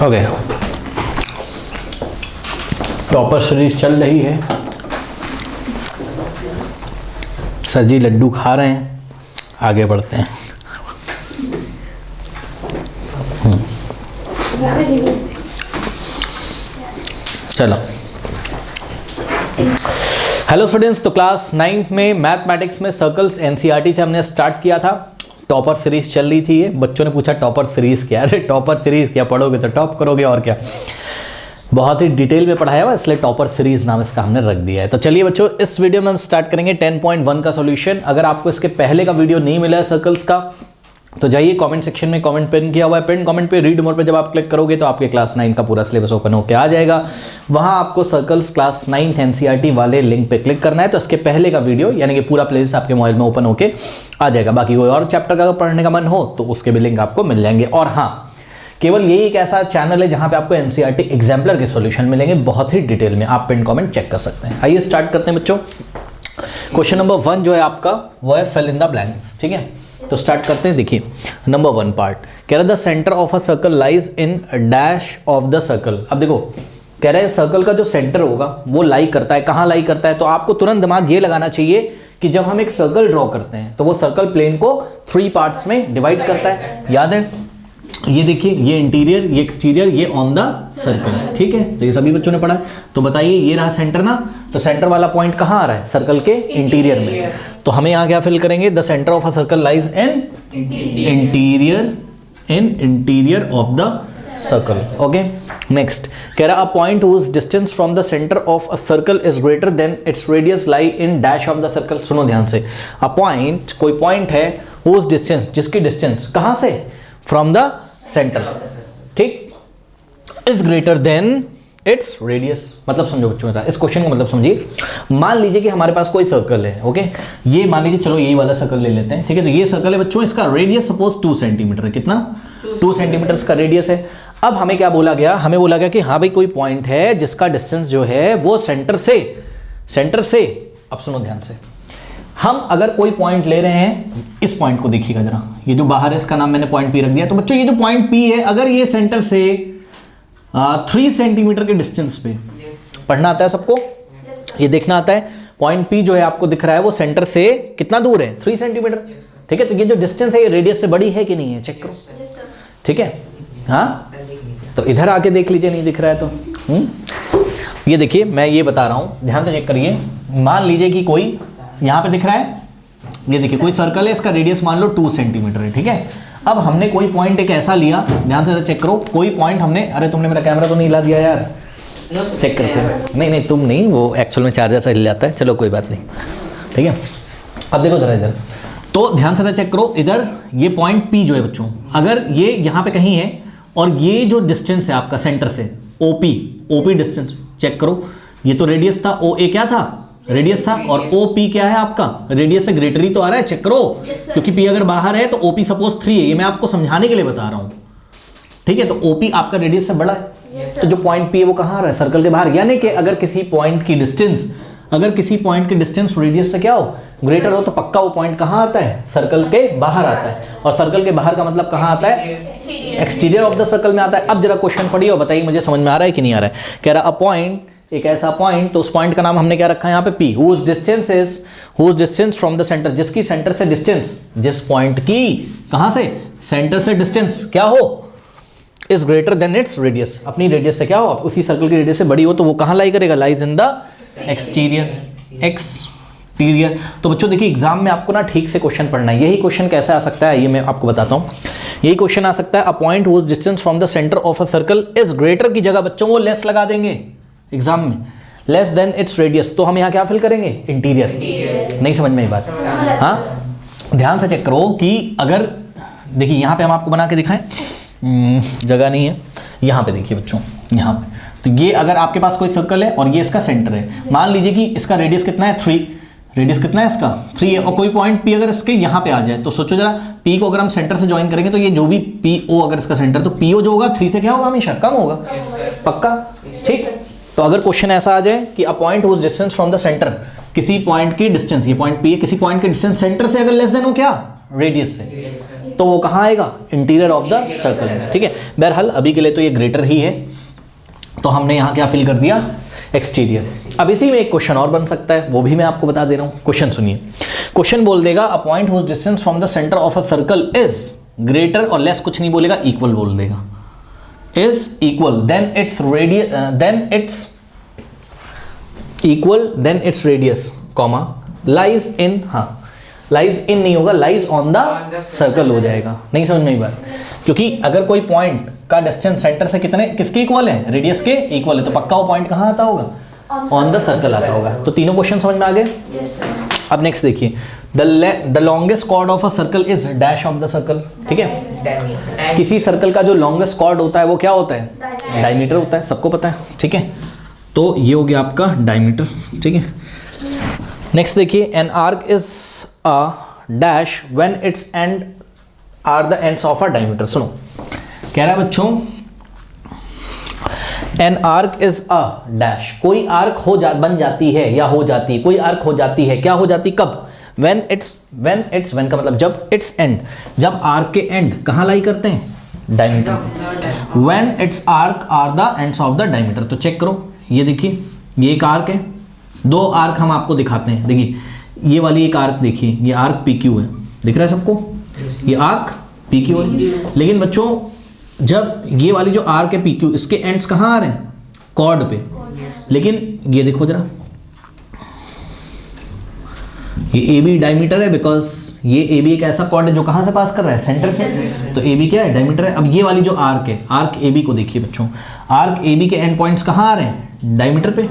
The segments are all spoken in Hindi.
ओके, टॉपर सीरीज चल रही है। सर जी लड्डू खा रहे हैं, आगे बढ़ते हैं। चलो, हेलो स्टूडेंट्स, तो क्लास 9th में मैथमेटिक्स में सर्कल्स एनसीईआरटी से हमने स्टार्ट किया था। टॉपर सीरीज चल रही थी ये। बच्चों ने पूछा टॉपर सीरीज क्या है? अरे टॉपर सीरीज क्या, पढ़ोगे तो टॉप करोगे और क्या। बहुत ही डिटेल में पढ़ाया हुआ, इसलिए टॉपर सीरीज नाम इसका हमने रख दिया है। तो चलिए बच्चों, इस वीडियो में हम स्टार्ट करेंगे 10.1 का सॉल्यूशन। अगर आपको इसके पहले का वीडियो नहीं मिला है सर्कल्स का, तो जाइए कमेंट सेक्शन में कमेंट पिन किया हुआ है, पिन कमेंट पे रीड मोर पे जब आप क्लिक करोगे तो आपके क्लास 9 का पूरा सिलेबस ओपन होकर आ जाएगा। वहां आपको सर्कल्स क्लास 9 एनसीईआरटी वाले लिंक पे क्लिक करना है, तो इसके पहले का वीडियो यानी कि पूरा प्लेलिस्ट आपके मोबाइल में ओपन होके आ जाएगा। बाकी कोई और चैप्टर का अगर पढ़ने का मन हो तो उसके भी लिंक आपको मिल जाएंगे। और हाँ, केवल यही एक ऐसा चैनल है जहां पे आपको एनसीईआरटी एग्जाम्पलर के सॉल्यूशन मिलेंगे बहुत ही डिटेल में, आप पिन कमेंट चेक कर सकते हैं। आइए स्टार्ट करते हैं बच्चों। क्वेश्चन नंबर 1 जो है आपका वो है फिल इन द ब्लैंक्स। ठीक है, तो स्टार्ट करते हैं। देखिए नंबर 1 पार्ट कह रहा है the centre of a circle lies in dash of the circle. अब देखो कह रहा है सर्कल का जो सेंटर होगा वो लाई करता है, कहाँ लाई करता है? तो आपको तुरंत दिमाग ये लगाना चाहिए कि जब हम एक सर्कल ड्रॉ करते हैं तो वो सर्कल प्लेन को 3 पार्ट्स में डिवाइड करता है। याद है? ये देखिए, ये इंटीरियर, ये एक्सटीरियर, ये ऑन द सर्कल। ठीक है, तो ये सभी बच्चों ने पढ़ा। तो बताइए ये रहा सेंटर ना, तो सेंटर वाला पॉइंट कहाँ आ रहा है? सर्कल के इंटीरियर में। तो हमें यहाँ क्या फिल करेंगे? The centre of a circle lies in interior of the circle. Okay, next कह रहा a point whose distance from the centre of a circle is greater than its radius lie in dash of the circle. सुनो ध्यान से, अ पॉइंट, कोई पॉइंट है हुज डिस्टेंस, जिसकी डिस्टेंस कहाँ से? फ्रॉम द सेंटर, ठीक, is greater than its radius. मतलब समझो बच्चों, इस क्वेश्चन का मतलब समझिए। मान लीजिए कि हमारे पास कोई सर्कल है, ओके, ये मान लीजिए, चलो यही वाला सर्कल ले लेते हैं। ठीक है, तो ये सर्कल है बच्चों, इसका रेडियस सपोज 2 सेंटीमीटर है। कितना? 2 सेंटीमीटर का रेडियस है। अब हमें क्या बोला गया? हमें बोला गया कि हाँ भाई कोई पॉइंट है जिसका डिस्टेंस जो है वो सेंटर से अब सुनो ध्यान से, हम अगर कोई पॉइंट ले रहे हैं, इस पॉइंट को देखिएगा जरा, ये जो बाहर है इसका नाम मैंने पॉइंट पी रख दिया। तो बच्चों ये जो पॉइंट पी है, अगर ये सेंटर से 3 सेंटीमीटर के डिस्टेंस पे, पढ़ना आता है सबको? ये देखना आता है पॉइंट पी जो है आपको दिख रहा है वो सेंटर से कितना दूर है? 3 सेंटीमीटर। ठीक है, तो ये जो डिस्टेंस है ये रेडियस से बड़ी है कि नहीं है? चेक करो। ठीक है, हाँ, तो इधर आके देख लीजिए, नहीं दिख रहा है तो ये देखिए, मैं ये बता रहा हूं, ध्यान से चेक करिए। मान लीजिए कि कोई यहाँ पे दिख रहा है, ये देखिए कोई सर्कल है, इसका रेडियस मान लो 2 सेंटीमीटर है। ठीक है, अब हमने कोई पॉइंट एक ऐसा लिया, ध्यान से चेक करो, कोई पॉइंट हमने, अरे तुमने मेरा कैमरा तो नहीं हिला दिया यार, चेक करते। नहीं तुम नहीं, वो एक्चुअल में चार्जर से हिल जाता है। चलो कोई बात नहीं, ठीक है। अब देखो जरा इधर, तो ध्यान से चेक करो, इधर ये पॉइंट पी जो है बच्चों, अगर ये यहाँ पे कहीं है और ये जो डिस्टेंस है आपका सेंटर से ओपी डिस्टेंस, चेक करो, ये तो रेडियस था, ओ ए क्या था? रेडियस था, और ओ पी क्या है आपका? रेडियस से ग्रेटर ही तो आ रहा है। चेक करो, क्योंकि पी अगर बाहर है तो ओ पी सपोज 3 है, ये मैं आपको समझाने के लिए बता रहा हूं। ठीक है, तो ओ पी आपका रेडियस से बड़ा है, तो जो पॉइंट पी है वो कहाँ आ रहा है? सर्कल के बाहर। यानी कि अगर किसी पॉइंट की डिस्टेंस रेडियस से क्या हो? ग्रेटर हो, तो पक्का वो पॉइंट कहाँ आता है? सर्कल के बाहर आता है। और सर्कल के बाहर का मतलब कहाँ आता है? एक्सटीरियर ऑफ द सर्कल में आता है। अब जरा क्वेश्चन पढ़िए और बताइए मुझे समझ में आ रहा है कि नहीं आ रहा है। कह रहा अ पॉइंट, एक ऐसा पॉइंट, तो उस पॉइंट का नाम हमने क्या रखा है यहाँ पे? P, whose distance from the center, जिसकी सेंटर से डिस्टेंस, जिस पॉइंट की कहां से? सेंटर से डिस्टेंस क्या हो? is greater than its radius, अपनी रेडियस से क्या हो? उसी सर्कल की रेडियस से बड़ी हो, तो वो कहां लाई करेगा? Lies in the exterior. तो बच्चों देखिए, एग्जाम में आपको ना ठीक से क्वेश्चन पढ़ना है। यही क्वेश्चन कैसे आ सकता है ये मैं आपको बताता हूँ। यही क्वेश्चन आ सकता है, a point whose distance from the center of a circle is greater की जगह बच्चों वो लेस लगा देंगे एग्जाम में, लेस देन इट्स रेडियस। तो हम यहाँ क्या फिल करेंगे? इंटीरियर। नहीं समझ में ये बात? हाँ, ध्यान से चेक करो कि अगर देखिए यहाँ पे हम आपको बना के दिखाएं, जगह नहीं है, यहाँ पे देखिए बच्चों, यहाँ पे, तो ये अगर आपके पास कोई सर्कल है और ये इसका सेंटर है, मान लीजिए कि इसका रेडियस कितना है? 3। रेडियस कितना है इसका? 3 है, और कोई पॉइंट पी अगर इसके यहाँ पे आ जाए, तो सोचो जरा, पी को अगर हम सेंटर से ज्वाइन करेंगे तो ये जो भी पी ओ अगर इसका सेंटर, तो पी ओ जो होगा 3 से क्या होगा? हमेशा कम होगा, पक्का। ठीक, तो अगर क्वेश्चन ऐसा आ जाए कि a point whose distance from the centre, किसी पॉइंट की डिस्टेंस, ये पॉइंट पी है, किसी पॉइंट की डिस्टेंस सेंटर से अगर लेस देन हो क्या? रेडियस से, तो वो कहाँ आएगा, इंटीरियर ऑफ द सर्कल में, ठीक है। बहरहाल अभी के लिए तो ये ग्रेटर ही है, तो हमने यहाँ क्या फिल कर दिया, एक्सटीरियर। अब इसी में एक क्वेश्चन और बन सकता है, वो भी मैं आपको बता दे रहा हूँ। क्वेश्चन सुनिए, क्वेश्चन बोल देगा a point whose distance from the centre of a circle is greater, और लेस कुछ नहीं बोलेगा, इक्वल बोल देगा, is equal than its radius, than its radius, comma lies in, हाँ लाइज इन नहीं होगा, लाइज ऑन द सर्कल हो जाएगा। नहीं समझ में आई बात, क्योंकि अगर कोई पॉइंट का डिस्टेंस सेंटर से कितने किसके इक्वल है, रेडियस के इक्वल है, तो पक्का वो पॉइंट कहाँ आता होगा, ऑन द सर्कल आता होगा। तो तीनों क्वेश्चन समझ में आ गए। अब नेक्स्ट देखिए, the longest chord of a circle is dash of the circle, ठीक है। किसी सर्कल का जो लॉन्गेस्ट कॉर्ड होता है वो क्या होता है, डायमीटर होता है, सबको पता है, ठीक है। तो ये हो गया आपका डायमीटर, ठीक है। नेक्स्ट देखिए, an arc is a dash when its end are the ends of a diameter. सुनो, कह रहा है बच्चों, an arc is a dash, कोई आर्क बन जाती है या हो जाती है, कोई आर्क हो जाती है, क्या हो जाती, कब, when का मतलब जब इट्स एंड, जब आर्क के एंड कहाँ लाई करते हैं, diameter, when its arc are the ends of the diameter। तो चेक करो, ये देखिए ये एक आर्क है, दो आर्क हम आपको दिखाते हैं, देखिए ये वाली एक आर्क देखिए, ये आर्क पी क्यू है, दिख रहा है सबको, ये आर्क पी क्यू है। लेकिन बच्चों जब ये वाली जो आर्क है पी क्यू, इसके एंड्स कहाँ आ रहे हैं, कॉर्ड पे, लेकिन ये देखो जरा, ये ए बी डायमीटर है, बिकॉज ये ए बी एक ऐसा कॉर्ड है जो कहाँ से पास कर रहा है, सेंटर से, तो ए बी क्या है, डायमीटर है। अब ये वाली जो आर्क है, आर्क ए बी को देखिए बच्चों, आर्क ए बी के एंड पॉइंट्स कहाँ आ रहे हैं, डायमीटर पे,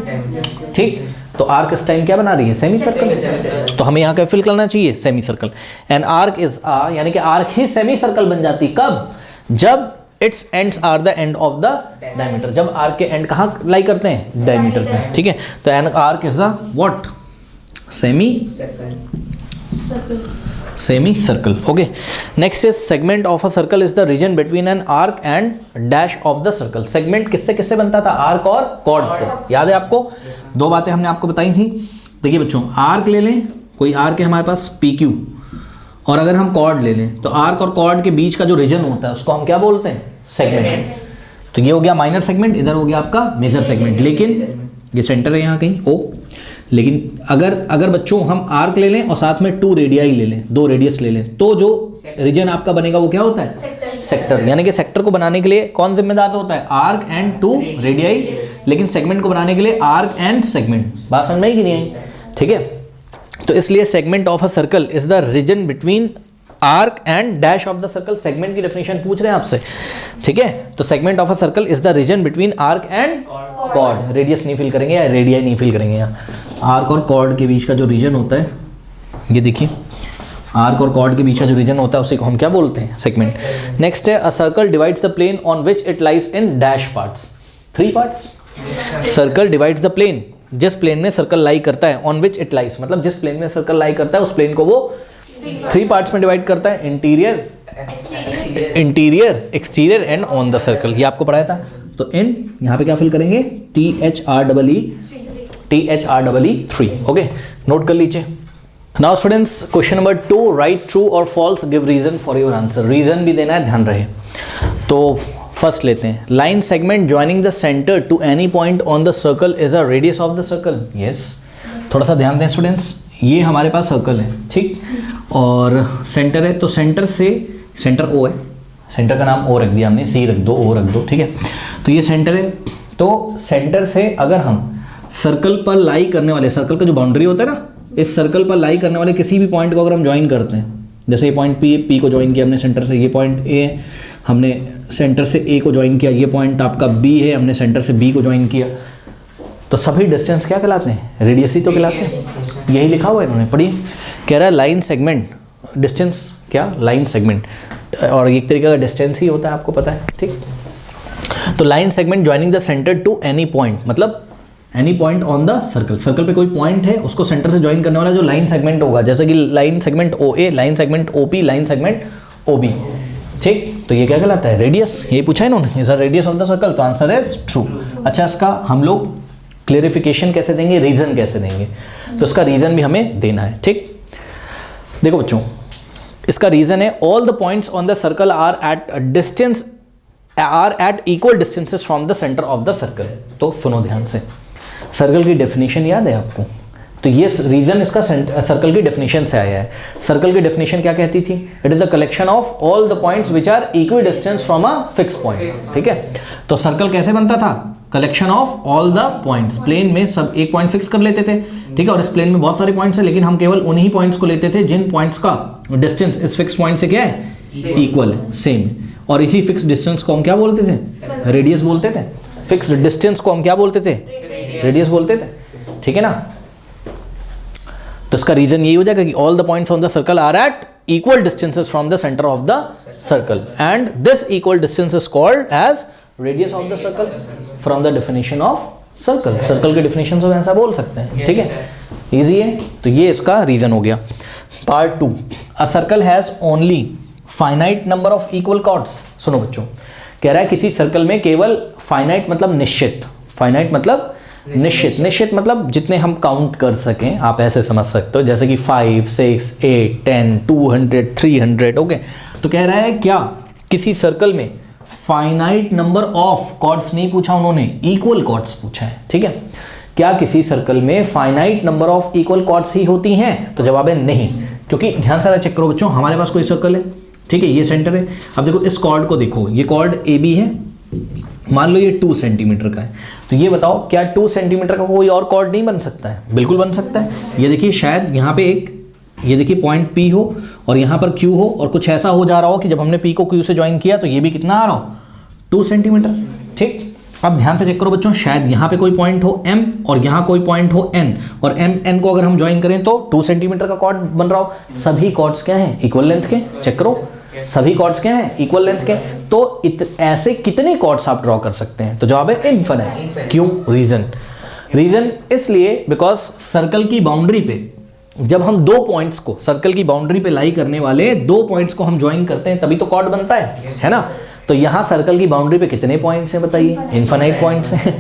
ठीक। तो आर्क इस टाइम क्या बना रही है, सेमी सर्कल, तो हमें यहाँ क्या फिल करना चाहिए, semi circle. And arc is uh, यानी कि आर्क ही सेमी सर्कल बन जाती, कब, जब its ends are the end of the diameter, जब आर्क के एंड कहाँ लाई करते हैं, डायमीटर पे, ठीक है। तो an arc is a what, semicircle, okay. Next is segment of a circle is the region between an arc and dash of the circle. Segment किससे किससे बनता था, आर्क और कॉर्ड से, याद है आपको, दो बातें हमने आपको बताई थी। देखिए बच्चों, आर्क ले लें, कोई आर्क है हमारे पास पी क्यू, और अगर हम कॉर्ड ले लें तो आर्क और कॉर्ड के बीच का जो रीजन होता है उसको हम क्या बोलते हैं, सेगमेंट। तो ये हो गया माइनर सेगमेंट, इधर हो गया आपका मेजर सेगमेंट, लेकिन ये सेंटर है यहाँ कहीं ओ, लेकिन अगर बच्चों हम आर्क ले लें और साथ में 2 रेडियाई ले लें, 2 रेडियस ले लें, तो जो रीजन आपका बनेगा वो क्या होता है, सेक्टर। यानी कि सेक्टर को बनाने के लिए कौन जिम्मेदार होता है, आर्क एंड 2 रेडियाई, लेकिन सेगमेंट को बनाने के लिए आर्क एंड सेगमेंट। बात समझ में आई कि नहीं आई, ठीक है। तो इसलिए segment of a circle is the region between arc and dash of the circle. Segment की डेफिनेशन पूछ रहे हैं आपसे, ठीक है। तो segment of a circle is the region between arc and chord, radius नहीं फिल करेंगे या रेडियाई नहीं फिल करेंगे, यहाँ आर्क और कॉर्ड के बीच का जो रीजन होता है, ये देखिए आर्क और कॉर्ड के बीच का जो रीजन होता है उसी को हम क्या बोलते हैं, सेगमेंट। नेक्स्ट है, a circle divides the plane on which it lies in dash parts, 3 parts. Circle divides the plane, जिस प्लेन में सर्कल लाई करता है, ऑन विच इट लाइज मतलब जिस प्लेन में सर्कल लाई करता है उस प्लेन को वो 3 पार्ट्स में डिवाइड करता है, interior, exterior and on the circle. ये आपको पढ़ाया था। तो इन यहाँ पे क्या फिल करेंगे, THREE, ओके, नोट कर लीजिए। Now students, question number 2, right true और false, give reason for your answer. Reason भी देना है, ध्यान रहे। तो फर्स्ट लेते हैं, line segment joining the centre to any point on the circle is a radius of the circle. Yes, थोड़ा सा ध्यान दें स्टूडेंट्स, ये हमारे पास सर्कल है, ठीक, और सेंटर है, तो सेंटर से, सेंटर ओ है, सेंटर का नाम ओ रख दिया हमने, सी रख दो, ओ रख दो, ठीक है। तो ये सेंटर है, तो सेंटर से अगर हम सर्कल पर लाई करने वाले, सर्कल का जो बाउंड्री होता है ना, इस सर्कल पर लाई करने वाले किसी भी पॉइंट को अगर हम ज्वाइन करते हैं, जैसे ये पॉइंट पी को ज्वाइन किया हमने सेंटर से, ये पॉइंट ए है, हमने सेंटर से ए को ज्वाइन किया, ये पॉइंट आपका बी है, हमने सेंटर से बी को ज्वाइन किया, तो सभी डिस्टेंस क्या कहलाते हैं, रेडियस ही तो कहलाते हैं। यही लिखा हुआ है इन्होंने, पढ़िए, कह रहा है लाइन सेगमेंट, डिस्टेंस क्या, लाइन सेगमेंट, और एक तरीके का डिस्टेंस ही होता है, आपको पता है, ठीक। तो line segment joining the centre to any point, मतलब any point on the circle, circle पे कोई पॉइंट है उसको सेंटर से ज्वाइन करने वाला जो लाइन सेगमेंट होगा, जैसे कि line segment O A, line segment O P, line segment O B, ठीक। तो ये क्या कहलाता है, रेडियस। ये पूछा है इन्होंने, is a radius of the circle, तो आंसर इज ट्रू। अच्छा, इसका हम लोग क्लेरिफिकेशन कैसे देंगे, रीजन कैसे देंगे, तो इसका रीजन भी हमें देना है, ठीक। देखो बच्चों, इसका रीजन है all the points on the circle are at equal distances from the centre of the circle. तो सुनो ध्यान से, सर्कल की डेफिनेशन याद है आपको? तो ये रीजन इसका सर्कल की डेफिनेशन से आया है। सर्कल की डेफिनेशन क्या कहती थी? It is the collection of all the points which are equidistant from a fix point. ठीक है, तो सर्कल कैसे बनता था? Collection of all the points. Plane में सब एक पॉइंट फिक्स कर लेते थे, ठीक है, और इस प्लेन में बहुत सारे पॉइंट्स हैं, लेकिन हम केवल उन्हीं पॉइंट्स को लेते थे जिन पॉइंट्स का डिस्टेंस इस फिक्स पॉइंट से क्या है? इक्वल है, सेम। और इसी फिक्स डिस्टेंस को हम क्या बोलते थे? रेडियस बोलते थे। फिक्स डिस्टेंस को हम क्या बोलते थे? रेडियस बोलते थे, ठीक है ना। तो इसका रीजन यही हो जाएगा कि all the points on the circle are at equal distances from the centre of the circle and this equal distance is called as radius of the circle from the definition of circle. Circle के डेफिनेशन से ऐसा बोल सकते हैं, ठीक है, इजी है। तो ये इसका रीजन हो गया। Part 2, a circle has only finite number of equal chords. सुनो बच्चों, कह रहा है किसी सर्कल में केवल फाइनाइट मतलब निश्चित, फाइनाइट मतलब निश्चित, निश्चित मतलब जितने हम काउंट कर सकें, आप ऐसे समझ सकते हो, जैसे कि 5, 6, 8, 10, 200, 300। ओके, तो कह रहा है क्या किसी सर्कल में फाइनाइट नंबर ऑफ कॉर्ड्स नहीं पूछा उन्होंने, इक्वल कॉर्ड्स पूछा है, ठीक है। क्या किसी सर्कल में finite number of equal chords ही होती हैं? तो जवाब है नहीं, क्योंकि ध्यान से चेक करो बच्चों, हमारे पास कोई सर्कल है, ठीक है, ये सेंटर है। अब देखो इस कॉर्ड को देखो, ये कॉर्ड ए बी है, मान लो ये 2 सेंटीमीटर का है, तो ये बताओ क्या 2 सेंटीमीटर का कोई और कॉर्ड नहीं बन सकता है? बिल्कुल बन सकता है। ये देखिए शायद यहाँ पे एक, ये देखिए पॉइंट P हो और यहाँ पर Q हो, और कुछ ऐसा हो जा रहा हो कि जब हमने P को Q से ज्वाइन किया तो ये भी कितना आ रहा हो? 2 सेंटीमीटर, ठीक। अब ध्यान से चेक करो बच्चों, शायद यहाँ पे कोई पॉइंट हो M और यहाँ कोई पॉइंट हो N, और M N को अगर हम ज्वाइन करें तो 2 सेंटीमीटर का कॉर्ड बन रहा हो। सभी कॉर्ड्स क्या हैं? इक्वल लेंथ के। चेक करो, सभी कॉर्ड्स क्या हैं? इक्वल लेंथ के। तो ऐसे कितने कॉर्ड्स आप ड्रॉ कर सकते हैं? तो जवाब है इनफिनिट। क्यों? रीजन इसलिए बिकॉज सर्कल की बाउंड्री पे जब हम 2 पॉइंट्स को, सर्कल की बाउंड्री पे लाई करने वाले 2 पॉइंट्स को हम ज्वाइन करते हैं तभी तो कॉर्ड बनता है ना। तो यहाँ सर्कल की बाउंड्री पे कितने पॉइंट्स हैं बताइए? इनफिनिट पॉइंट्स हैं।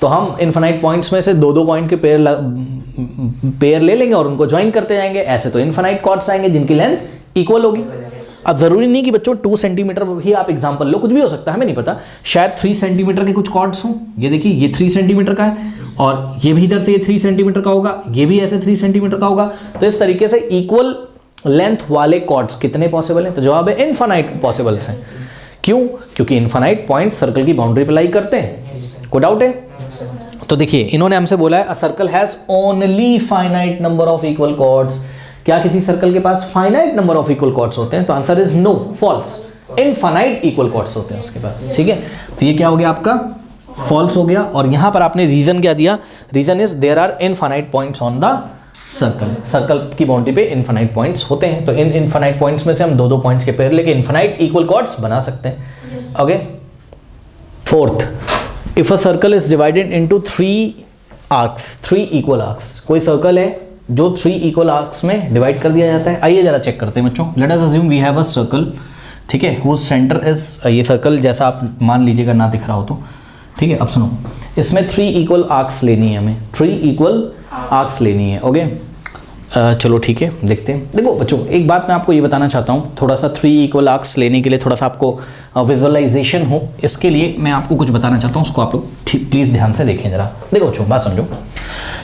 तो हम इनफिनिट पॉइंट्स में से 2-2 पॉइंट के पेयर ले लेंगे और उनको ज्वाइन करते जाएंगे। ऐसे तो इनफिनिट कॉर्ड्स आएंगे जिनकी लेंथ इक्वल होगी। अब जरूरी नहीं कि बच्चों 2 सेंटीमीटर ही आप एग्जांपल लो, कुछ भी हो सकता है, हमें नहीं पता। शायद 3 सेंटीमीटर के कुछ कॉर्ड्स हों। ये देखिए ये 3 सेंटीमीटर का है और ये भी इधर से ये 3 सेंटीमीटर का होगा, ये भी ऐसे 3 सेंटीमीटर का होगा। तो इस तरीके से इक्वल लेंथ वाले कॉर्ड्स कितने पॉसिबल हैं? तो जवाब है इनफिनिट पॉसिबल्स हैं। क्यों? क्योंकि इनफिनिट पॉइंट सर्कल की बाउंड्री पे लाई करते हैं। कोई डाउट है? तो देखिए इन्होंने हमसे बोला है a circle has only finite number of equal chords. क्या किसी सर्कल के पास finite number of equal chords होते हैं? तो answer is no, false. Infinite equal chords होते हैं उसके पास, ठीक है। तो ये क्या हो गया आपका? फॉल्स हो गया। और यहां पर आपने रीजन क्या दिया? Reason is there are infinite points on the circle. Circle की बाउंड्री पे इनफिनिट पॉइंट्स होते हैं, तो इन इनफिनिट पॉइंट्स में से हम 2-2 पॉइंट्स के पेयर लेके इनफिनिट इक्वल कॉर्ड्स बना सकते हैं। Okay. 4th, if a circle is divided into 3 equal arcs. कोई सर्कल है जो 3 इक्वल आर्क्स में डिवाइड कर दिया जाता है। आइए जरा चेक करते हैं बच्चों। Let us assume we have a circle, ठीक है, हुज सेंटर इज, ये सर्कल जैसा आप मान लीजिएगा ना दिख रहा हो तो, ठीक है। अब सुनो, इसमें 3 इक्वल आर्क्स लेनी है हमें, 3 इक्वल आर्क्स लेनी है। ओके, चलो ठीक है, देखते हैं। देखो बच्चों एक बात मैं आपको ये बताना चाहता हूँ, थोड़ा सा 3 इक्वल आर्क्स लेने के लिए थोड़ा सा आपको विजुअलाइजेशन हो, इसके लिए मैं आपको कुछ बताना चाहता हूँ, उसको आप लोग प्लीज़ ध्यान से देखें जरा। देखो बच्चों बात समझो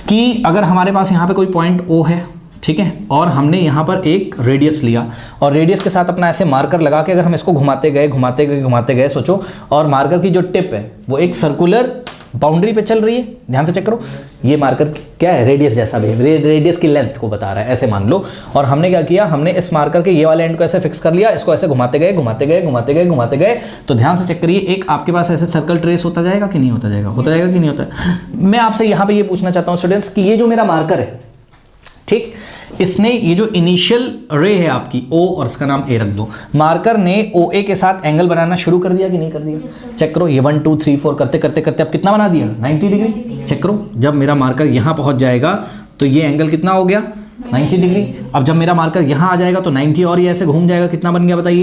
कि अगर हमारे पास यहाँ पे कोई पॉइंट O है, ठीक है, और हमने यहाँ पर एक रेडियस लिया और रेडियस के साथ अपना ऐसे मार्कर लगा के अगर हम इसको घुमाते गए सोचो, और मार्कर की जो टिप है वो एक सर्कुलर बाउंड्री पे चल रही है। ध्यान से चेक करो, ये मार्कर क्या है? रेडियस जैसा भी, रेडियस की लेंथ को बता रहा है, ऐसे मान लो। और हमने क्या किया? हमने इस मार्कर के ये वाले एंड को ऐसे फिक्स कर लिया, इसको ऐसे घुमाते गए। तो ध्यान से चेक करिए, एक आपके पास ऐसे सर्कल ट्रेस होता जाएगा कि नहीं होता जाएगा? होता जाएगा कि नहीं होता? मैं आपसे यहाँ पे ये पूछना चाहता हूँ स्टूडेंट्स कि ये जो मेरा मार्कर है, ठीक, इसने ये जो इनिशियल रे है आपकी O और इसका नाम A रख दो, मार्कर ने OA के साथ एंगल बनाना शुरू कर दिया कि नहीं कर दिया? चेक करो, ये 1 2 3 4 करते अब कितना बना दिया? 90 डिग्री। चेक करो, जब मेरा मार्कर यहाँ पहुँच जाएगा तो ये एंगल कितना हो गया? 90 डिग्री। अब जब मेरा मार्कर यहाँ आ जाएगा तो 90 और ये ऐसे घूम जाएगा, कितना बन गया बताइए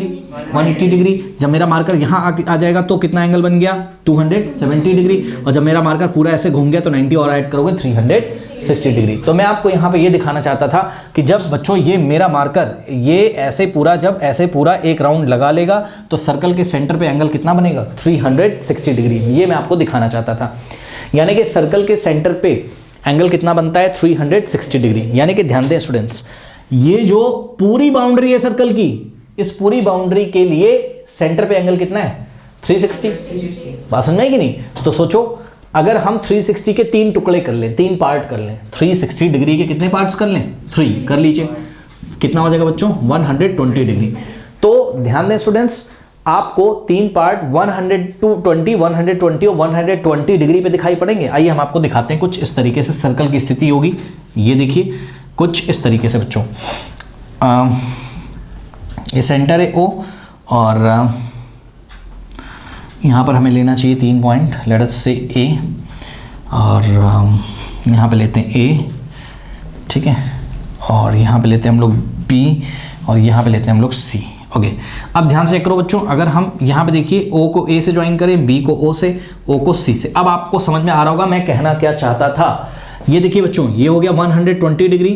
180 डिग्री। जब मेरा मार्कर यहाँ आ जाएगा तो कितना एंगल बन गया 270 डिग्री। और जब मेरा मार्कर पूरा ऐसे घूम गया तो 90 और ऐड करोगे 360 डिग्री। तो मैं आपको यहाँ पे ये दिखाना चाहता था कि जब बच्चों ये मेरा मार्कर ये ऐसे पूरा जब ऐसे पूरा एक राउंड लगा लेगा तो सर्कल के सेंटर पे एंगल कितना बनेगा 360 डिग्री। ये मैं आपको दिखाना चाहता था, यानी कि सर्कल के सेंटर पे एंगल कितना बनता है 360 डिग्री। यानी कि ध्यान दें स्टूडेंट्स, ये जो पूरी बाउंड्री है सर्कल की, इस पूरी बाउंड्री के लिए सेंटर पे एंगल कितना है 360। बात समझ में आई कि नहीं? तो सोचो अगर हम 360 के 3 टुकड़े कर लें, 3 पार्ट कर लें, 360 डिग्री के कितने पार्ट्स कर लें 3 कर लीजिए, कितना हो जाएगा बच्चों 120 डिग्री। तो ध्यान दें स्टूडेंट्स, आपको 3 पार्ट 120 और 120 डिग्री पे दिखाई पड़ेंगे। आइए हम आपको दिखाते हैं कुछ इस तरीके से सर्कल की स्थिति होगी। ये देखिए कुछ इस तरीके से बच्चों, ये सेंटर है O और यहाँ पर हमें लेना चाहिए 3 पॉइंट, लेट अस से A और यहाँ पे लेते हैं A, ठीक है, और यहाँ पे लेते हैं हम लोग B और यहाँ पे लेते हैं हम लोग C। ओके, अब ध्यान से चेक करो बच्चों, अगर हम यहाँ पे देखिए O को A से ज्वाइन करें, B को O से, O को C से। अब आपको समझ में आ रहा होगा मैं कहना क्या चाहता था। ये देखिए बच्चों, ये हो गया 120 डिग्री,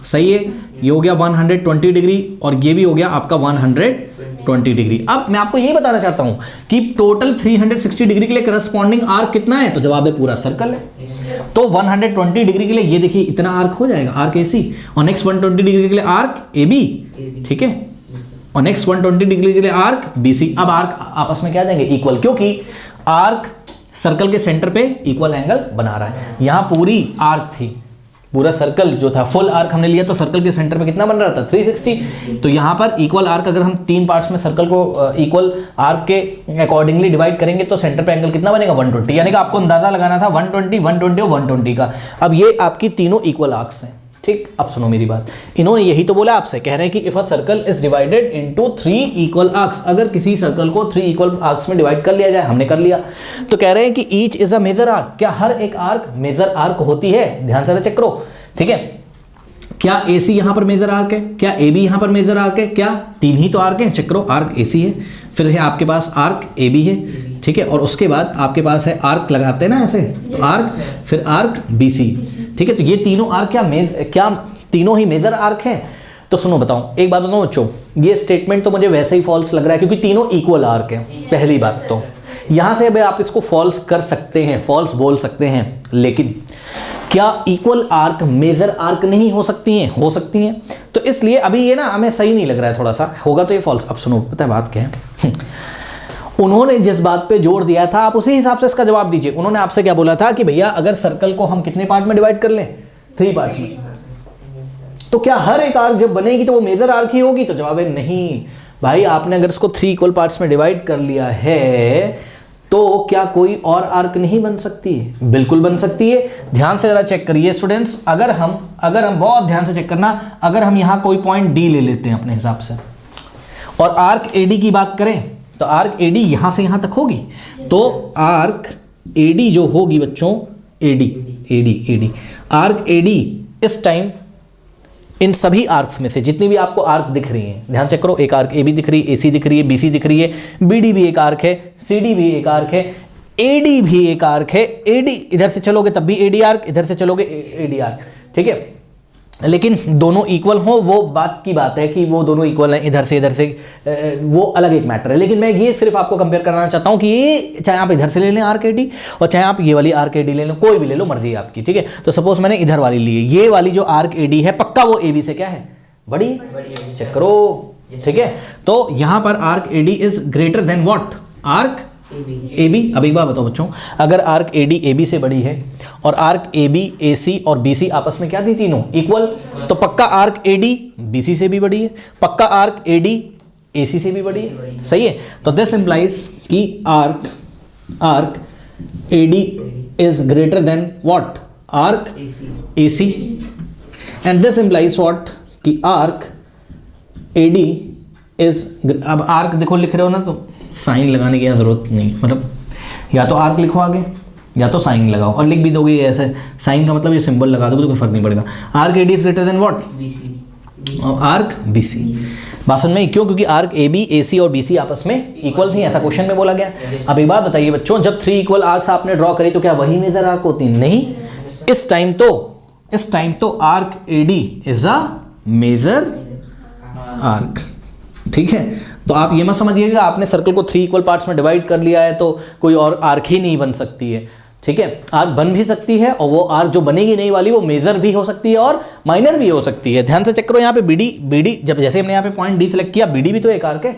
सही है, ये हो गया 120 डिग्री और ये भी हो गया आपका 120 डिग्री। अब मैं आपको यही बताना चाहता हूँ कि टोटल 360 डिग्री के लिए करस्पॉन्डिंग आर्क कितना है, तो जवाब है पूरा सर्कल है। तो 120 डिग्री के लिए ये देखिए इतना आर्क हो जाएगा, आर्क AC, और नेक्स्ट 120 डिग्री के लिए आर्क AB, ठीक है, और नेक्स्ट 120 डिग्री के लिए आर्क BC। अब आर्क आपस में क्या देंगे इक्वल, क्योंकि आर्क सर्कल के सेंटर पे इक्वल एंगल बना रहा है। यहां पूरी आर्क थी, पूरा सर्कल जो था फुल आर्क हमने लिया तो सर्कल के सेंटर पे कितना बन रहा था 360। तो यहां पर इक्वल आर्क अगर हम 3 पार्ट्स में सर्कल को इक्वल आर्क के अकॉर्डिंगली डिवाइड करेंगे तो सेंटर पे एंगल कितना बनेगा 120। यानी कि आपको अंदाजा लगाना था 120, 120 और 120 का। अब ये आपकी तीनों इक्वल आर्क्स हैं, ठीक। अब सुनो मेरी बात, इन्होंने यही तो बोला आपसे, कह रहे हैं कि if a circle is divided into 3 equal arcs, अगर किसी सर्कल को 3 इक्वल आर्क्स में डिवाइड कर लिया जाए, हमने कर लिया, तो कह रहे हैं कि each is a major arc. क्या हर एक आर्क मेजर आर्क होती है? ध्यान से चेक करो, ठीक है। क्या AC यहां पर मेजर आर्क है? क्या AB यहां पर मेजर आर्क है? क्या 3 ही तो आर्क है? चेक करो, आर्क AC है, फिर है आपके पास आर्क AB है, ठीक है, और उसके बाद आपके पास है आर्क लगाते हैं ना ऐसे, तो आर्क, फिर आर्क BC, ठीक है। तो ये तीनों आर्क क्या तीनों ही मेजर आर्क हैं? तो सुनो बताओ, एक बात बताऊं बच्चों, ये स्टेटमेंट तो मुझे वैसे ही फॉल्स लग रहा है क्योंकि तीनों इक्वल आर्क हैं। पहली बात तो यहां से अभी आप इसको फॉल्स कर सकते हैं, फॉल्स बोल सकते हैं, लेकिन क्या इक्वल आर्क मेजर आर्क नहीं हो सकती हैं? हो सकती हैं। तो इसलिए अभी ये ना हमें सही नहीं लग रहा है, थोड़ा सा होगा तो ये फॉल्स। अब सुनो, पता है बात क्या है, उन्होंने जिस बात पे जोर दिया था आप उसी हिसाब से इसका जवाब दीजिए। उन्होंने आपसे क्या बोला था कि भैया अगर सर्कल को हम कितने पार्ट में डिवाइड कर लें 3 पार्ट्स में, तो क्या हर एक आर्क जब बनेगी तो वो मेजर आर्क ही होगी? तो जवाब है नहीं भाई, आपने अगर इसको 3 इक्वल पार्ट्स में डिवाइड कर लिया है तो क्या कोई और आर्क नहीं बन सकती है? बिल्कुल बन सकती है। ध्यान से जरा चेक करिए स्टूडेंट्स, अगर हम बहुत ध्यान से चेक करना, अगर हम यहां कोई पॉइंट D ले लेते हैं अपने हिसाब से और आर्क AD की बात करें तो आर्क AD यहां से यहां तक होगी, तो आर्क AD जो होगी बच्चों, AD आर्क AD इस टाइम इन सभी आर्क्स में से जितनी भी आपको आर्क दिख रही हैं, ध्यान चेक करो, एक आर्क AB दिख रही है, AC दिख रही है, BC दिख रही है, BD भी एक आर्क है, CD भी एक आर्क है, AD भी एक आर्क है। AD इधर से चलोगे तब भी AD आर्क, इधर से चलोगे AD आर्क, ठीक है, लेकिन दोनों इक्वल हो वो बात की बात है कि वो दोनों इक्वल हैं, इधर से वो अलग एक मैटर है। लेकिन मैं ये सिर्फ आपको कंपेयर कराना चाहता हूँ कि ये चाहे आप इधर से ले लें आर्क AD और चाहे आप ये वाली आर्क AD ले लें, कोई भी ले लो, मर्जी है आपकी, ठीक है। तो सपोज मैंने इधर वाली ली है, ये वाली जो आर्क AD है पक्का वो AB से क्या है, बड़ी, चेक करो, ठीक है। तो यहाँ पर arc AD is greater than what, arc AB। अब एक बात बताओ बच्चों, अगर आर्क AD AB से बड़ी है और आर्क AB AC और BC आपस में क्या थी, तीनों इक्वल, तो पक्का आर्क AD BC से भी बड़ी है, पक्का आर्क AD AC से भी बड़ी है, सही है। तो दिस इंप्लाइज कि arc AD is greater than what, arc AC, and this implies what कि आर्क AD इज, अब आर्क देखो लिख रहे हो ना तो साइन लगाने की जरूरत नहीं, मतलब या तो आर्क लिखो आगे, या तो साइन लगाओ और लिख भी दोगे ऐसे, साइन का मतलब ये सिंबल लगा दोगे तो कोई फर्क नहीं पड़ेगा। Arc AD is greater than what? Arc BC. बात समझ में? क्यों? क्योंकि आर्क ए बी, ए सी और बी सी आपस में इक्वल थी, ऐसा क्वेश्चन में बोला गया। अब एक बात बताइए बच्चों, जब 3 इक्वल आर्क्स आपने ड्रॉ करी तो क्या वही मेजर आर्क होती? नहीं। इस टाइम तो arc A D is a major arc. ठीक है, तो आप ये मत समझिएगा आपने सर्कल को 3 इक्वल पार्ट्स में डिवाइड कर लिया है तो कोई और आर्क ही नहीं बन सकती है। ठीक है, आर्क बन भी सकती है और वो आर्क जो बनेगी नहीं वाली वो मेजर भी हो सकती है और माइनर भी हो सकती है। ध्यान से चेक करो, यहाँ पे बीडी जब जैसे हमने यहाँ पे पॉइंट डी सेलेक्ट किया, बीडी भी तो एक आर्क है,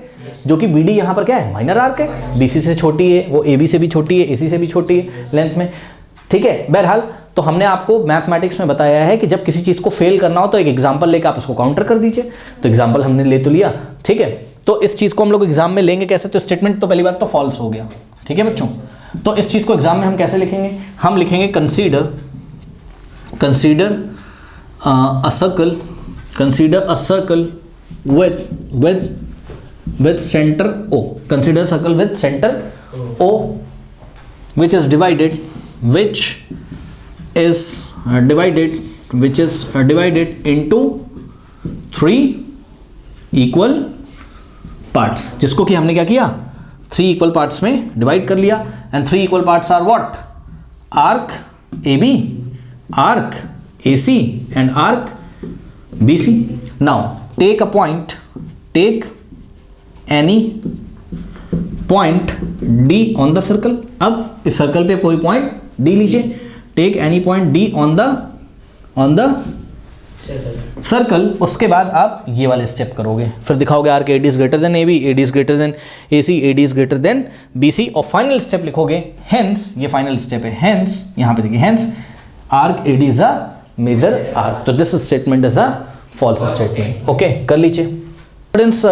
जो कि बीडी यहाँ पर क्या है? माइनर आर्क है। बीसी से छोटी है, वो एबी से भी छोटी है, एसी से भी छोटी है लेंथ में। ठीक है, बहरहाल तो हमने आपको मैथमेटिक्स में बताया है कि जब किसी चीज़ को फेल करना हो तो एक एग्जाम्पल लेकर आप उसको काउंटर कर दीजिए। तो एग्जाम्पल हमने ले तो लिया, ठीक है, तो इस चीज़ को हम लोग एग्जाम में लेंगे कैसे? तो स्टेटमेंट तो पहली बात तो फॉल्स हो गया। ठीक है बच्चों, तो इस चीज़ को एग्जाम में हम कैसे लिखेंगे? हम लिखेंगे consider a circle with center O. Consider circle with center O, which is divided into 3 equal parts, जिसको कि हमने क्या किया? 3 equal parts में डिवाइड कर लिया। and 3 equal parts are what? Arc AB, arc AC and arc BC. now take any point D on the circle. अब इस सर्कल पे कोई पॉइंट D लीजिए। Take any point D on the circle. उसके बाद आप ये वाले स्टेप करोगे, फिर दिखाओगे arc AD is greater than AB, AD is greater than AC, AD is greater than BC और फाइनल स्टेप लिखोगे हेंस, ये फाइनल स्टेप है, हेंस यहाँ पे देखिए, hence arc AD is a major arc. तो this statement is a false statement. Okay, कर लीजिए स्टूडेंट्स।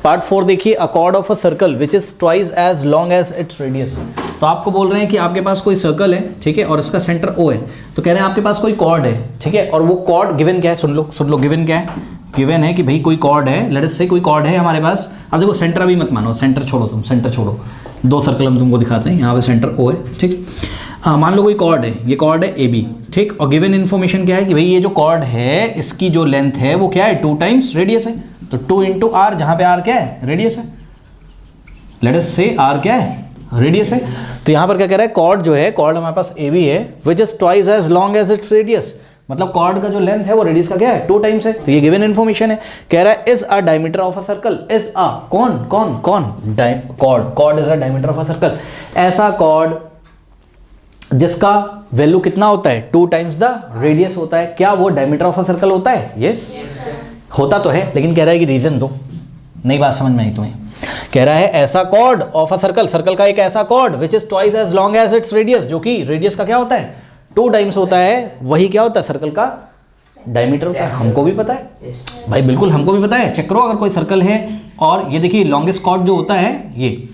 पार्ट 4 देखिए, a chord of a circle which is twice as long as its radius. तो आपको बोल रहे हैं कि आपके पास कोई सर्कल है, ठीक है, और इसका सेंटर O है। तो कह रहे हैं आपके पास कोई कॉर्ड है, ठीक है, और वो कॉर्ड गिवन क्या है? सुन लो, गिवन क्या है? गिवन है कि भाई कोई कॉर्ड है, लेट अस से कोई कॉर्ड है हमारे पास। अब देखो सेंटर अभी मत मानो, सेंटर छोड़ो, तुम सेंटर छोड़ो, 2 सर्कल हम तुमको दिखाते हैं। यहाँ पे सेंटर O है, ठीक। मान लो कोई कॉर्ड है, ये कॉर्ड है AB, ठीक, और गिवन इन्फॉर्मेशन क्या है कि भाई ये जो कॉर्ड है इसकी जो लेंथ है वो क्या है? 2 टाइम्स रेडियस है। तो 2 इंटू आर, जहाँ पे आर क्या है? रेडियस है। लेट अस से आर क्या है? रेडियस है। तो यहाँ पर क्या कह रहा है? कॉर्ड जो है, कॉर्ड हमारे पास AB है, which is twice as long as its radius. मतलब कॉर्ड का जो लेंथ है वो रेडियस का क्या है? 2 टाइम्स है। तो ये गिवन इन्फॉर्मेशन है। कह रहा है is a diameter of a circle, is a कौन chord is a diameter of a circle. ऐसा कॉर्ड जिसका वैल्यू कितना होता है? 2 टाइम्स द रेडियस होता है। क्या वो डायमीटर ऑफ अ सर्कल होता है? यस, होता तो है, लेकिन कह रहा है कि रीजन दो। नई बात समझ में आई तुम्हें? कह रहा है ऐसा कॉर्ड ऑफ अ सर्कल का एक ऐसा chord which is twice as long as its radius, जो कि रेडियस का क्या होता है? 2 टाइम्स होता है। वही क्या होता है? सर्कल का डायमीटर होता है। हमको भी पता है भाई, बिल्कुल हमको भी पता है। चेक करो, अगर कोई सर्कल है और ये देखिए लॉन्गेस्ट कॉर्ड जो होता है ये,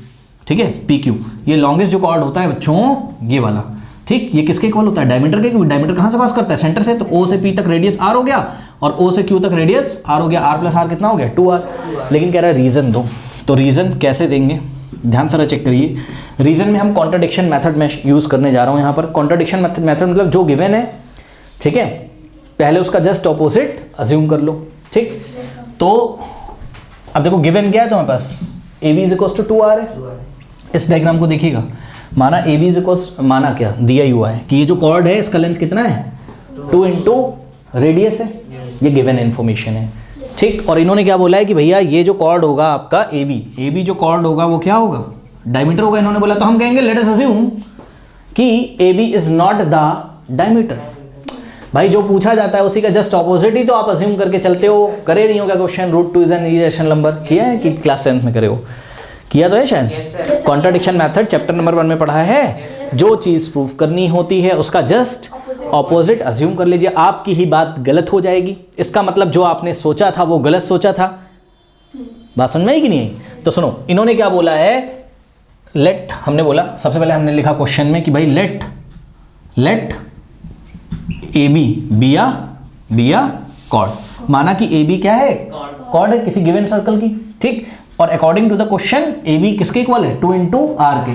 ठीक है, PQ, ये लॉन्गेस्ट जो कॉर्ड होता है बच्चों, ये वाला, ठीक, ये किसके इक्वल होता है? डायमीटर के। क्योंकि डायमीटर कहाँ से पास करता है? सेंटर से। तो O से P तक रेडियस R हो गया और O से Q तक रेडियस R हो गया। R प्लस R कितना हो गया? 2R। लेकिन कह रहा है रीजन दो। तो रीजन कैसे देंगे? ध्यान से चेक करिए। रीजन में हम कॉन्ट्राडिक्शन मेथड में यूज करने जा रहा हूँ। यहाँ पर कॉन्ट्राडिक्शन मेथड मतलब जो गिवन है, ठीक है, पहले उसका जस्ट ऑपोजिट अज्यूम कर लो, ठीक। तो अब देखो गिवन क्या है तुम्हारे पास? AB is equal to 2R है। इस डायग्राम को देखिएगा, माना AB इज इक्वल, माना क्या दिया ही हुआ है कि ये जो कॉर्ड है इसका लेंथ कितना है? 2 इंटू रेडियस है। ये गिवन इन्फॉर्मेशन है, ठीक। और इन्होंने क्या बोला है कि भैया ये जो कॉर्ड होगा आपका AB जो कॉर्ड होगा वो क्या होगा? डायमीटर होगा इन्होंने बोला। तो हम कहेंगे लेट अस अज्यूम कि AB is not the diameter. भाई जो पूछा जाता है उसी का जस्ट ऑपोजिट ही तो आप अज्यूम करके चलते हो। करे नहीं होगा question, √2 is an irrational number, किया है कि क्लास 10th में करे हो? किया तो है शायद। कॉन्ट्राडिक्शन मेथड चैप्टर नंबर 1 में पढ़ा है। जो चीज प्रूव करनी होती है उसका जस्ट ऑपोजिट अज्यूम कर लीजिए, आपकी ही बात गलत हो जाएगी। इसका मतलब जो आपने सोचा था वो गलत सोचा था। बात समझ में आई कि नहीं? तो सुनो, इन्होंने क्या बोला है? लेट, हमने बोला सबसे पहले हमने लिखा क्वेश्चन में कि भाई let AB be a chord. माना कि AB क्या है? कॉर्ड है किसी गिवन सर्कल की, ठीक। और according to the question AB किसके इक्वल है? 2 इंटू R के।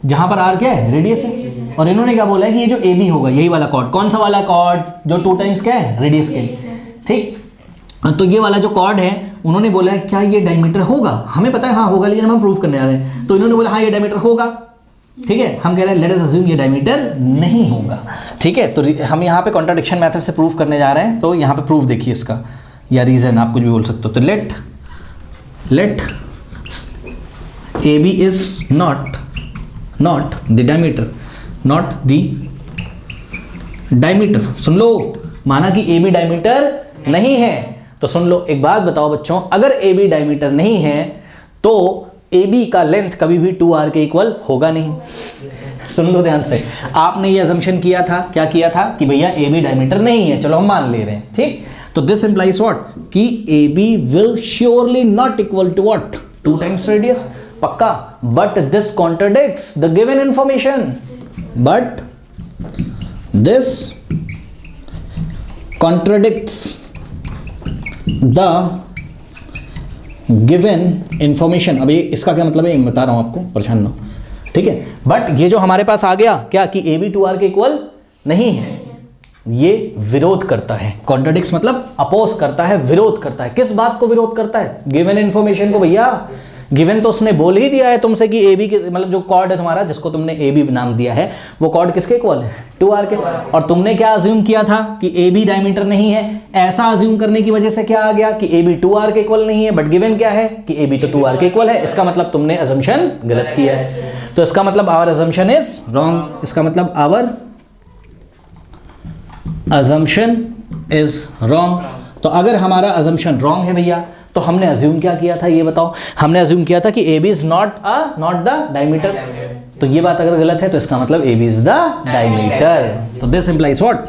जहां पर आर क्या है, रेडियस है। और इन्होंने क्या बोला है कि ये जो ए बी होगा यही वाला कॉर्ड, कौन सा वाला कॉर्ड, जो 2 टाइम्स क्या है, रेडियस के, ठीक। तो ये वाला जो कॉर्ड है उन्होंने बोला है क्या ये डायमीटर होगा, हमें पता है हाँ होगा, लेकिन हम प्रूव करने आ रहे हैं। तो इन्होंने बोला हाँ ये डायमीटर होगा, ठीक है। हम कह रहे हैं लेट अस अज्यूम ये डायमीटर नहीं होगा, ठीक है। तो हम यहाँ पे कॉन्ट्राडिक्शन मेथड से प्रूव करने जा रहे हैं। तो यहाँ पे प्रूफ देखिए इसका, या रीजन आप कुछ भी बोल सकते हो। तो let A B is not the diameter, not the diameter. सुन लो, माना कि ए बी डायमीटर नहीं है, तो सुन लो एक बात बताओ बच्चों, अगर ए बी डायमीटर नहीं है तो ए बी का लेंथ कभी भी 2r के इक्वल होगा नहीं। सुन लो ध्यान से, आपने ये अजम्पशन किया था, क्या किया था कि भैया ए बी डायमीटर नहीं है, चलो हम मान ले रहे हैं, ठीक। तो दिस इंप्लाइज व्हाट कि A B will surely not equal to what, 2 times radius, पक्का। But this contradicts the given information, but this contradicts the given information. अभी इसका क्या मतलब है बता रहा हूं आपको, परेशान ना हो, ठीक है। बट ये जो हमारे पास आ गया क्या कि ए बी 2r के इक्वल नहीं है, ये विरोध करता है। कॉन्ट्रडिक्ट्स मतलब अपोज करता है, विरोध करता है। किस बात को विरोध करता है? गिवन इंफॉर्मेशन को। भैया गिवन तो उसने बोल ही दिया है तुमसे कि ए बी के मतलब जो कॉर्ड है तुम्हारा, जिसको तुमने ए बी नाम दिया है, वो कॉर्ड किसके इक्वल है, 2r के। और तुमने क्या अज्यूम किया था कि ए बी डायमीटर नहीं है। ऐसा अज्यूम करने की वजह से क्या आ गया कि ए बी 2r के इक्वल नहीं है, बट गिवन क्या है कि ए बी तो 2r के इक्वल है। इसका मतलब तुमने अजम्पशन गलत किया है। तो इसका मतलब आवर अजम्पशन इज रॉन्ग। इसका मतलब आवर अजम्पशन इज रॉन्ग। तो अगर हमारा अजम्पशन रॉन्ग है भैया, तो हमने अज्यूम क्या किया था ये बताओ? हमने अज्यूम किया था कि A B is not the diameter. तो ये बात अगर गलत है तो इसका मतलब A B is the diameter. तो दिस इंप्लाइज व्हाट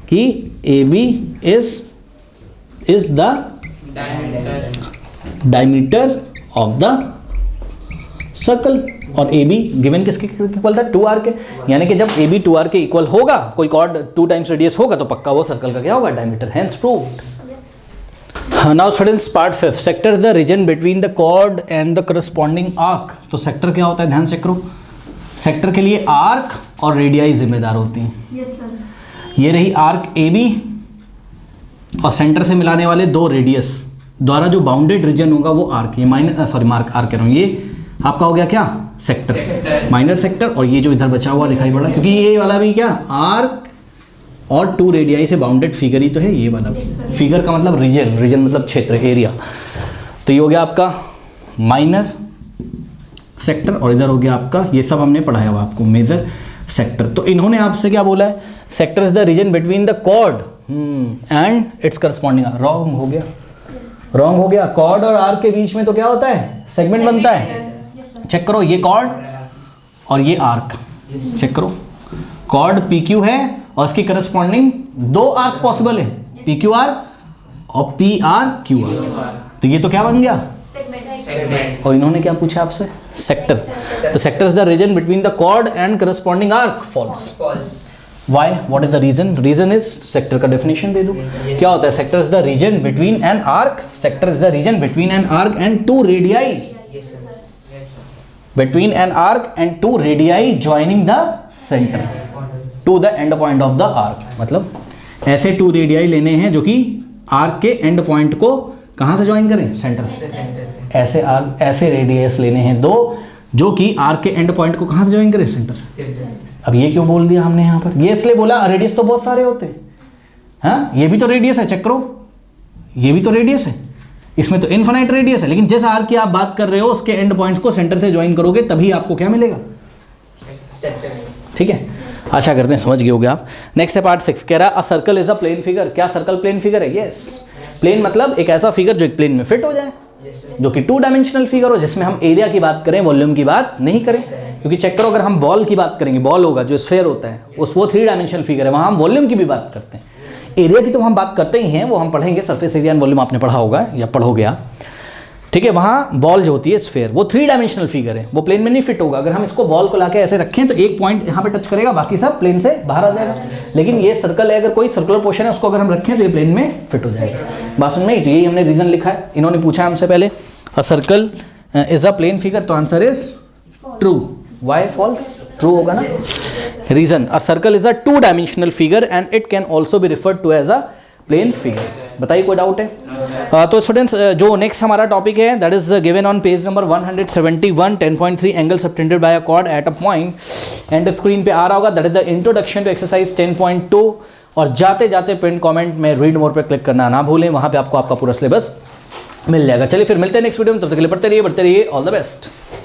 कि A B is the diameter of the circle. और ए बी गिवन किसके इक्वल था, 2r के। यानी कि जब ए बी 2r के इक्वल होगा, कोई कॉर्ड 2 टाइम्स रेडियस होगा, तो पक्का वो सर्कल का क्या होगा, diameter. Hence proved. Now students part 5, sector is the region between the chord and the corresponding arc। तो सेक्टर क्या होता है, ध्यान से करो। सेक्टर के लिए आर्क और रेडियाई जिम्मेदार होती हैं। yes, sir। ये रही आर्क ए बी और सेंटर से मिलाने वाले 2 रेडियस द्वारा जो बाउंडेड रीजन होगा वो आर्क। ये आर्क कह रहा हूँ, ये आपका हो गया क्या, सेक्टर, माइनर सेक्टर। और ये जो इधर बचा हुआ दिखाई पड़ रहा है, क्योंकि ये वाला भी क्या, आर्क और 2 रेडियाई से बाउंडेड फिगर ही तो है ये वाला। फिगर का मतलब रीजन, रीजन मतलब क्षेत्र, एरिया। तो ये हो गया आपका माइनर सेक्टर और इधर हो गया आपका, ये सब हमने पढ़ाया हुआ आपको, मेजर सेक्टर। तो इन्होंने आपसे क्या बोला है, sector is the region between the chord and its corresponding. Wrong हो गया, रॉन्ग हो गया। कॉर्ड और आर्क के बीच में तो क्या होता है, सेगमेंट बनता है। चेक करो, ये कॉर्ड और ये आर्क, चेक करो। कॉर्ड पी क्यू है और इसकी करस्पॉन्डिंग 2 आर्क पॉसिबल है, पी क्यू आर और पी आर क्यू आर। तो ये तो क्या बन गया, सेगमेंट। और इन्होंने क्या पूछा आपसे, सेक्टर। तो sector is the region between the chord and corresponding arc. False. Why, what is the reason? Reason is, sector का डेफिनेशन दे दो। क्या होता है, sector is the region between an arc, sector is the region between an arc and 2 radii, between an arc and 2 radii joining the center to the end point of the arc। मतलब ऐसे 2 रेडियाई लेने हैं जो कि आर्क के एंड पॉइंट को कहाँ से ज्वाइन करें, सेंटर से। ऐसे आर्क, ऐसे रेडियस लेने हैं 2 जो कि आर्क के एंड पॉइंट को कहाँ से ज्वाइन करें, सेंटर से। अब ये क्यों बोल दिया हमने यहाँ पर, ये इसलिए बोला रेडियस तो बहुत सारे होते हैं। हाँ, ये भी तो रेडियस है, चेक करो, ये भी तो रेडियस है, इसमें तो इनफाइनाइट रेडियस है। लेकिन जिस आर्क की आप बात कर रहे हो उसके एंड पॉइंट्स को सेंटर से ज्वाइन करोगे तभी आपको क्या मिलेगा, ठीक है। आशा करते हैं समझ गए होगे आप। नेक्स्ट है पार्ट 6, कह रहा a circle is a plane figure. क्या सर्कल प्लेन फिगर है? यस। प्लेन मतलब एक ऐसा फिगर जो एक प्लेन में फिट हो जाए, जो कि 2 डायमेंशनल फिगर हो, जिसमें हम एरिया की बात करें, वॉल्यूम की बात नहीं करें। क्योंकि चेक करो, अगर हम बॉल की बात करेंगे, बॉल होगा जो स्फेयर होता है, वो 3 डायमेंशनल फिगर है, वहाँ हम वॉल्यूम की भी बात करते हैं। एरिया की तो हम बात करते ही हैं, वो हम पढ़ेंगे, सरफेस एरिया एंड वॉल्यूम आपने पढ़ा होगा या पढ़ोगे आप, ठीक है। वहाँ बॉल जो होती है स्फेयर, वो 3 डायमेंशनल फिगर है, वो प्लेन में नहीं फिट होगा। अगर हम इसको बॉल को लाके ऐसे रखें तो एक पॉइंट यहाँ पे टच करेगा, बाकी सब प्लेन से बाहर आ जाएगा। लेकिन ये सर्कल है, अगर कोई सर्कुलर पोर्शन है उसको अगर हम रखें तो ये प्लेन में फिट हो जाएगा। बात समझ में? यही हमने रीजन लिखा है। इन्होंने पूछा हमसे पहले a circle is a plane figure, तो answer is true. Why false? True होगा ना. Reason, a circle is a 2 dimensional figure and it can also be referred to as a plane figure. बताइए कोई डाउट है? तो स्टूडेंट्स जो नेक्स्ट हमारा टॉपिक है that is given on page number 171, 10.3 angle subtended by a chord at a point and screen पे आ रहा होगा. That is the introduction to exercise 10.2. और जाते जाते पिन कमेंट में रीड मोर पे क्लिक करना ना भूलें, वहां पे आपको आपका पूरा सिलेबस मिल जाएगा. चलिए फिर मिलते हैं नेक्स्ट वीडियो में. तब तक के लिए पढ़ते रहिए, बढ़ते रहिए. All the best.